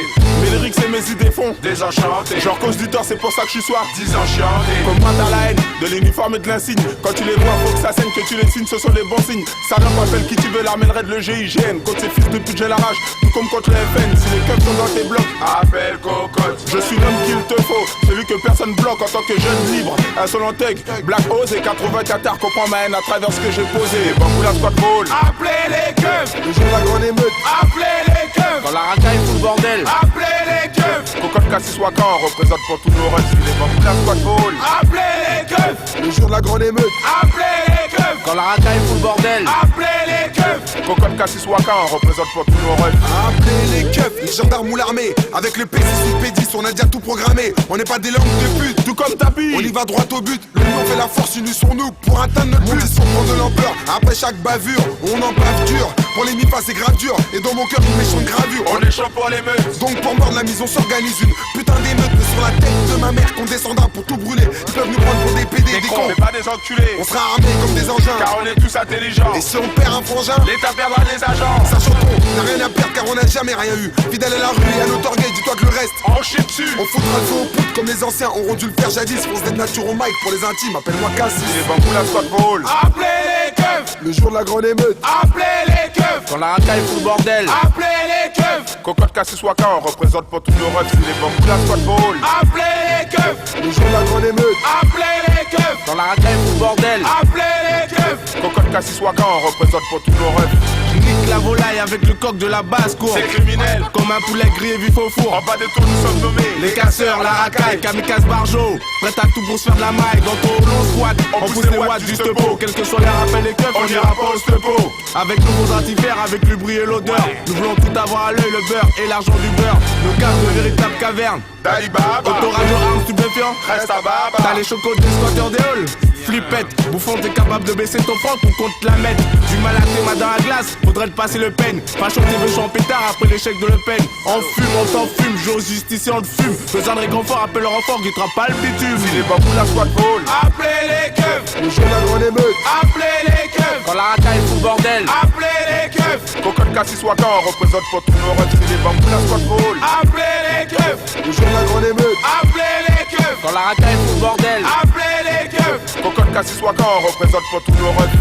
Mes lyrics et mes idées font, désenchanté. Genre cause du tort, c'est pour ça que je suis soir, désenchanté. Comme moi t'as la haine, de l'uniforme et de l'insigne. Quand tu les vois, faut que ça saigne, que tu les signes, ce sont les bons signes. Ça ne rappelle qui tu veux, l'armènerait de le GIGN. Contre ces fils de pute, j'ai la rage, tout comme contre les FN. Si les keufs sont dans tes blocs, appelle cocotte. Je suis l'homme qu'il te faut, celui que personne bloque en tant que jeune libre. Insolent tech, Black Oz et 80 cathares. Comprends ma haine à travers ce que j'ai posé. Bambou la squad ball. Appelez les keufs. Le jour de la grande émeute. Appelez les keufs. Quand la racaille fout le bordel. Appelez les keufs. Cocotte Cassis Wakan, on représente pour tous nos runs. Les bambou la squad ball. Appelez les keufs. Le jour de la grande émeute. Appelez les keufs. Quand la racaille fout le bordel. Appelez les keufs. Cocotte Cassis Wakan, on représente pour tous nos runs. Appelez les keufs, les gendarmes ou l'armée. Avec le P6 ou le P10, on a déjà tout programmé. On n'est pas des langues de pute, tout comme tapis. On y va droit au but, l'union fait la force, unissons-nous pour atteindre notre but. Ils prend de l'ampleur, après chaque bavure, on en bave dur. Pour les mi-pas c'est grave dur, et dans mon cœur une méchante gravure. On est chaud pour les meutes. Donc pour mordre la mise on s'organise une putain d'émeute. Mais sur la tête de ma mère qu'on descendra pour tout brûler. Ils peuvent nous prendre pour des PD, des cons, mais pas des enculés. On sera armés comme des engins, car on est tous intelligents. Et si on perd un frangin, l'État perdra les agents. Sachant qu'on n'a rien à perdre car on n'a jamais rien eu. Fidèle à la rue et à notre orgueil, dis-toi que le reste on chie dessus. On foutra le feu aux poudres comme les anciens auront dû le faire jadis. Fonce des nature au mic pour les intimes, appelle-moi Cassis. Les bambous la squad ball. Appelez les keufs. Le jour de la grande émeute. Appelez les keufs. Quand la racaille fout le bordel. Appelez les keufs. Cocotte Cassis Wakan, on représente pour tous nos runs. Les bambous la squad ball. Appelez les keufs. Le jour de la grande émeute. Appelez les keufs. Quand la racaille fout le bordel. Appelez les keufs. Cocotte Cassis Wakan, on représente pour tous nos runs. Je nique la volaille avec le coq de la basse-cour. C'est criminel. Comme un poulet grillé vif au four. En bas des tours nous sommes nommés les casseurs, la racaille, kamikaze barjo. Prête à tout pour se faire de la maille. Dans ton long squat, on pousse les watts du stepo. Quels que soient les rappels et keufs, on ira pas au stepo. Avec nouveaux antifères, avec le bruit et l'odeur. Nous voulons tout avoir à l'œil, le beurre et l'argent du beurre. Nos caves de véritables cavernes. Dalibaba. Autoradio, armes stupéfiants. Reste à baba. T'as les chocos des squatteurs des halls. Flippette, bouffon, t'es capable de baisser ton front pour qu'on te la mette. Du mal à tes mains dans la glace, faudrait te passer le peine. Facho, t'es veux pétard après l'échec de Le Pen. On fume, on t'en fume, j'ose justicier, on le fume. Besoin de réconfort, appelle le renfort, guittera pas le bitume. Si les bambous la squad ball. Appelez les keufs. Le jour de la grande émeute. Appelez les keufs. Quand la racaille fout le bordel. Appelez les keufs. Cocotte Cassis Wakan, on représente pour tous nos runs. Si les bambous la squad ball. Appelez les keufs. Le jour de la grande émeute. Appelez les keufs. Quand la racaille fout le bordel. Appelez les keufs. Cocotte Cassis Wakan, on représente pour tous nos runs.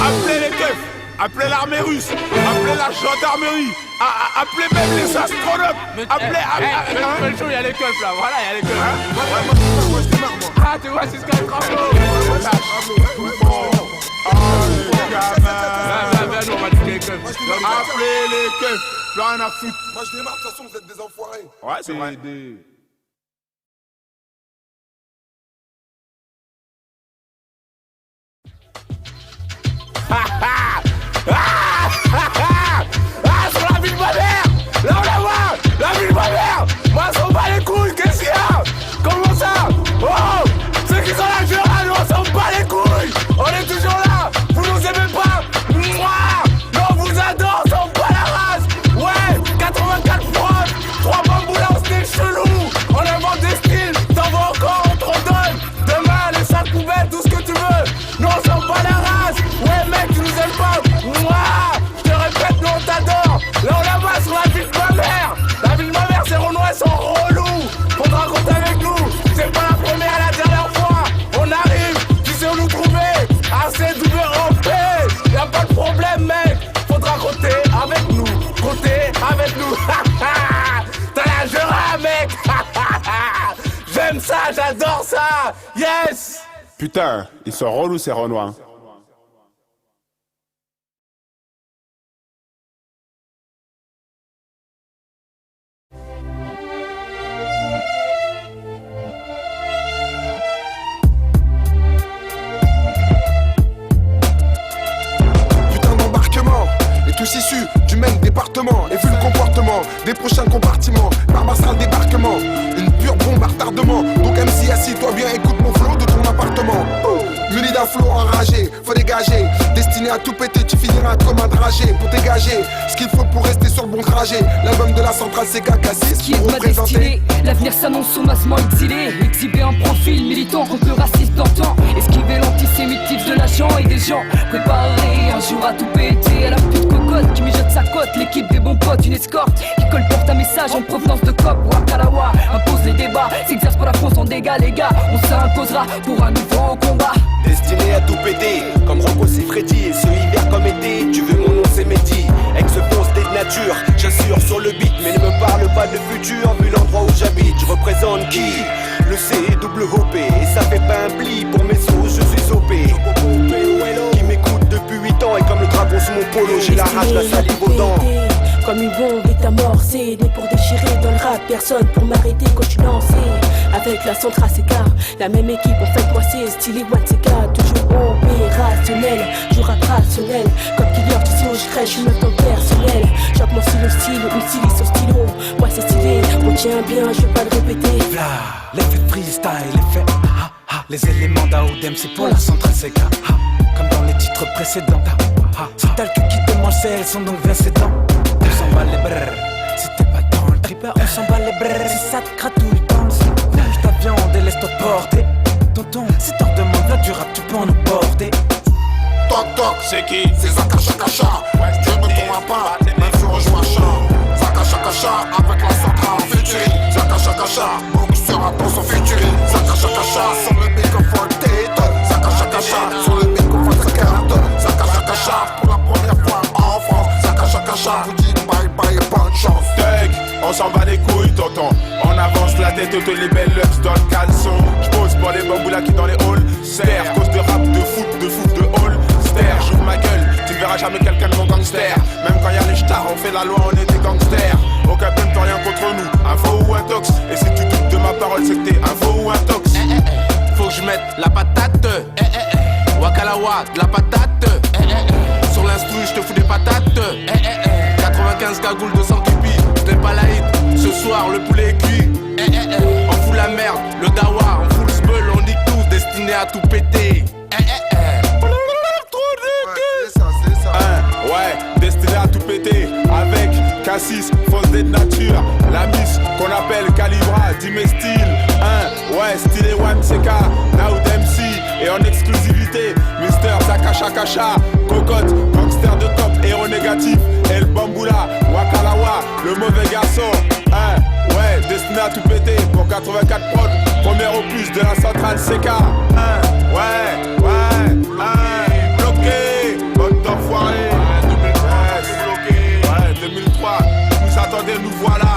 Appelez les keufs. Appelez l'armée russe. Appelez la gendarmerie. Appelez même les astronautes. Appelez. Il y a les keufs là, voilà, il y a les keufs. Moi je démarre moi. Ah, tu vois, c'est ce qu'il y a le crapaud. Viens, nous, on va niquer les keufs. Appelez les keufs. Plus rien à foutre. Moi je démarre, de toute façon vous êtes des enfoirés. Ouais, c'est vrai. Sur la ville de ma mère. Là on la voit. La ville de ma mère. Moi on s'en bat les couilles. Qu'est-ce qu'il y a? Comment ça? Oh, ceux qui sont là Gérard, on s'en bat les couilles. On est toujours là. Vous nous aimez pas? Mouah. Non, on vous adore. On s'en bat la race. Ouais, 84 francs. 3 bambous là, on se dit chelou. On invente des styles. T'en vas encore, on te redonne. Demain les sales poubelles, tout ce que tu veux. Non, on s'en bat la race. Ouais mec, tu nous aimes pas. Mouah. Je te répète, nous on t'adore. Là on la voit sur la ville de ma mère. La ville de ma mère, ces Renois sont relous. Faut te raconter avec nous. C'est pas la première, la dernière fois. On arrive, tu sais où nous trouver. ACWOP. Y'a pas de problème mec. Faut te raconter avec nous. Compter avec nous. T'as la Gera mec. J'aime ça, j'adore ça. Yes. Putain, ils sont relous ces Renois. bâtiment, des prochains compartiments. Barbare sera le débarquement, une pure bombe à retardement. Donc MC, assis-toi bien, écoute mon flow de ton appartement. Muni d'un flow enragé, faut dégager. Destiné à tout péter, tu finiras comme un dragé. Pour dégager ce qu'il faut pour rester sur le bon trajet. L'album de la centrale c'est K6 qui est ma destinée. L'avenir s'annonce au massement exilé. Exhiber un profil militant contre le racisme d'antan. Esquiver l'antisémitisme de l'agent et des gens préparés un jour à tout péter. À la pute cocotte qui mijote sa cote. L'équipe des bons potes, une escorte qui colporte un message en provenance de COP. Wakalawa impose les débats, s'exerce pour la France en dégâts les gars. On s'imposera pour un nouveau combat. Destiné à tout péter, comme Rocco Siffredi. Et ce hiver comme été, tu veux mon nom c'est Mehdi. Ex-fonce des nature, j'assure sur le beat. Mais ne me parle pas de futur, vu l'endroit où j'habite. Je représente qui? Le CWOP. Et ça fait pas un pli pour mes os, je suis OP. Qui m'écoute depuis 8 ans. Et comme le dragon sous mon polo, j'ai la rage, la salive aux dents. Comme une bombe est amorcée, né pour déchirer dans le rap, personne pour m'arrêter quand je suis lancé. Avec la centrale CK, la même équipe en fait moi c'est stylé Watseka. Toujours opérationnel, toujours rationnel. Comme killer tu sais où je crée, je suis maintenant personnel. J'appe mon style, une styliste au stylo. Moi c'est stylé, on tient bien, je vais pas le répéter. V'là, l'effet freestyle, l'effet les éléments d'Aoudem c'est pour la centrale CK. Comme dans les titres précédents. C'est tel que qui te mange, elles sont donc 20 ans. On s'en bat les brrr, si t'es pas dans le trip, on s'en bat les brrr. Si ça te gratouille dans le sang, mange ta viande et laisse-toi porter. Tonton, si t'en demandes là du rap, tu peux en nous porter. Toc toc, C'est qui? c'est Zaka Chaka Cha. Dieu ne tombera pas, même si on joue à chat. Zaka Chaka Cha avec la centrale featuring. Zaka Chaka Cha, Book sera pour son featuring. Zaka Chaka Cha sur le microphone tête. Zaka Chaka Cha sur le microphone sa carte. Zaka Chaka Cha pour la première fois en France. Zaka Chaka Cha vous dit bye bye et bonne chance. Tech, on s'en bat les couilles, tonton. On avance la tête, toutes les belles ups dans le caleçon. J'pose pour les bamboulas qui dans les halls. Serre, cause de rap, de foot de hall. Ster, j'ouvre ma gueule, tu verras jamais quelqu'un de mon gangster. Même quand y'a les stars, on fait la loi, on est des gangsters. Aucun peine, t'as rien contre nous, un faux ou un tox. Et si tu doutes de ma parole, c'est que t'es un faux ou un tox. Faut que je mette la patate. Wakalawa, de la patate. Sur l'instru, je te fous des patates. 95 cagoules, 200 kipis. J't'ai pas la hit. Ce soir, le poulet est cuit. On fout la merde, le dawa. On fout le sbeul, on nique tous. Destiné à tout péter. Ouais, destiné à tout péter. Avec K6, fausse de nature. La miss qu'on appelle Calibra, Dime style. Ouais, stylé One CK, Now MC. Et en exclusivité, Mister Zaka Chaka Cha. Cocotte, gangster de top, héros négatif. El Bamboula, Wakalawa, le mauvais garçon. Ouais, destiné à tout péter pour 84 prod. Premier opus de la centrale CK. Ouais, bloqué, bonne enfoiré. 2003, nous attendez, nous voilà.